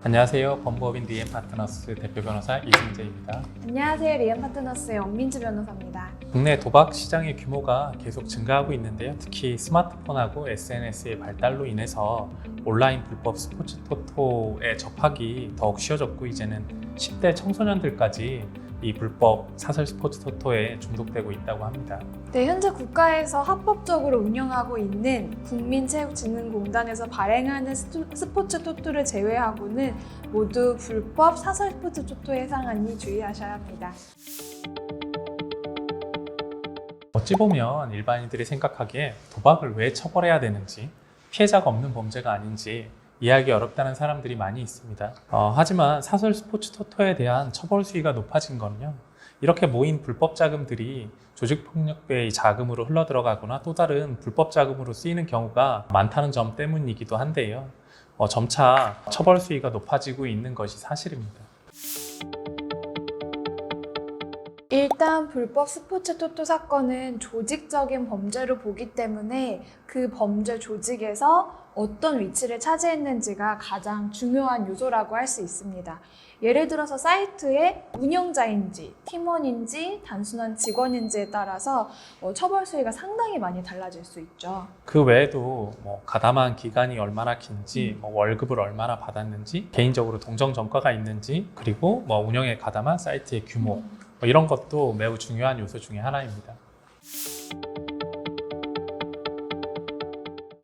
안녕하세요. 법무법인 리엠파트너스 대표 변호사 이승재입니다. 안녕하세요. 리엠파트너스의 엄민주 변호사입니다. 국내 도박 시장의 규모가 계속 증가하고 있는데요. 특히 스마트폰하고 SNS의 발달로 인해서 온라인 불법 스포츠 토토에 접하기 더욱 쉬워졌고 이제는 10대 청소년들까지 이 불법 사설 스포츠 토토에 중독되고 있다고 합니다. 네, 현재 국가에서 합법적으로 운영하고 있는 국민체육진흥공단에서 발행하는 스포츠 토토를 제외하고는 모두 불법 사설 스포츠 토토에 해당하니 주의하셔야 합니다. 어찌 보면 일반인들이 생각하기에 도박을 왜 처벌해야 되는지, 피해자가 없는 범죄가 아닌지 이해하기 어렵다는 사람들이 많이 있습니다. 하지만 사설 스포츠 토토에 대한 처벌 수위가 높아진 건요, 이렇게 모인 불법 자금들이 조직폭력배의 자금으로 흘러들어가거나 또 다른 불법 자금으로 쓰이는 경우가 많다는 점 때문이기도 한데요. 점차 처벌 수위가 높아지고 있는 것이 사실입니다. 일단 불법 스포츠 토토 사건은 조직적인 범죄로 보기 때문에 그 범죄 조직에서 어떤 위치를 차지했는지가 가장 중요한 요소라고 할 수 있습니다. 예를 들어서 사이트의 운영자인지, 팀원인지, 단순한 직원인지에 따라서 처벌 수위가 상당히 많이 달라질 수 있죠. 그 외에도 가담한 기간이 얼마나 긴지, 월급을 얼마나 받았는지, 개인적으로 동정 전과가 있는지, 그리고 운영에 가담한 사이트의 규모, 이런 것도 매우 중요한 요소 중에 하나입니다.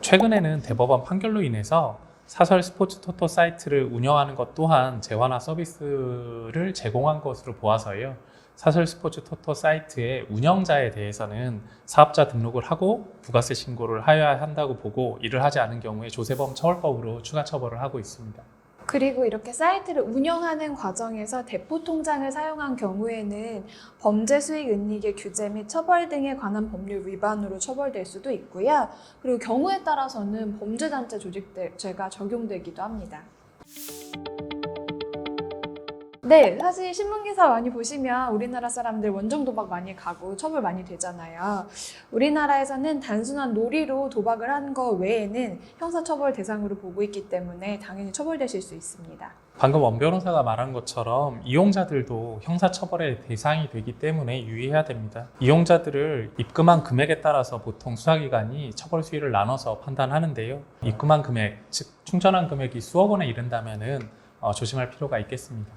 최근에는 대법원 판결로 인해서 사설 스포츠 토토 사이트를 운영하는 것 또한 재화나 서비스를 제공한 것으로 보아서요, 사설 스포츠 토토 사이트의 운영자에 대해서는 사업자 등록을 하고 부가세 신고를 하여야 한다고 보고 이를 하지 않은 경우에 조세범 처벌법으로 추가 처벌을 하고 있습니다. 그리고 이렇게 사이트를 운영하는 과정에서 대포 통장을 사용한 경우에는 범죄 수익 은닉의 규제 및 처벌 등에 관한 법률 위반으로 처벌될 수도 있고요. 그리고 경우에 따라서는 범죄단체 조직죄가 적용되기도 합니다. 네, 사실 신문기사 많이 보시면 우리나라 사람들 원정 도박 많이 가고 처벌 많이 되잖아요. 우리나라에서는 단순한 놀이로 도박을 한 거 외에는 형사처벌 대상으로 보고 있기 때문에 당연히 처벌되실 수 있습니다. 방금 원 변호사가 말한 것처럼 이용자들도 형사처벌의 대상이 되기 때문에 유의해야 됩니다. 이용자들을 입금한 금액에 따라서 보통 수사기관이 처벌 수위를 나눠서 판단하는데요. 입금한 금액, 즉 충전한 금액이 수억 원에 이른다면 조심할 필요가 있겠습니다.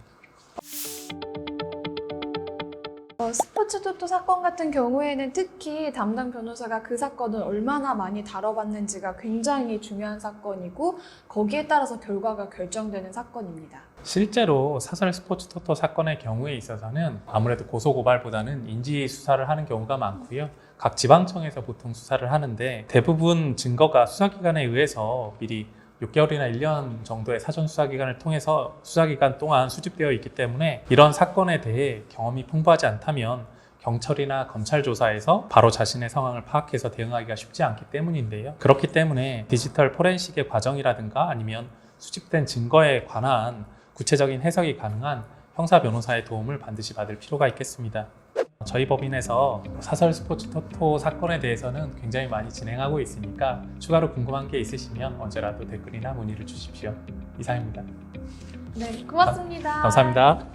스포츠 토토 사건 같은 경우에는 특히 담당 변호사가 그 사건을 얼마나 많이 다뤄봤는지가 굉장히 중요한 사건이고 거기에 따라서 결과가 결정되는 사건입니다. 실제로 사설 스포츠 토토 사건의 경우에 있어서는 아무래도 고소고발보다는 인지 수사를 하는 경우가 많고요. 각 지방청에서 보통 수사를 하는데 대부분 증거가 수사기관에 의해서 미리 6개월이나 1년 정도의 사전 수사기간을 통해서 수사기간 동안 수집되어 있기 때문에 이런 사건에 대해 경험이 풍부하지 않다면 경찰이나 검찰 조사에서 바로 자신의 상황을 파악해서 대응하기가 쉽지 않기 때문인데요. 그렇기 때문에 디지털 포렌식의 과정이라든가 아니면 수집된 증거에 관한 구체적인 해석이 가능한 형사 변호사의 도움을 반드시 받을 필요가 있겠습니다. 저희 법인에서 사설 스포츠 토토 사건에 대해서는 굉장히 많이 진행하고 있으니까 추가로 궁금한 게 있으시면 언제라도 댓글이나 문의를 주십시오. 이상입니다. 네, 고맙습니다. 감사합니다.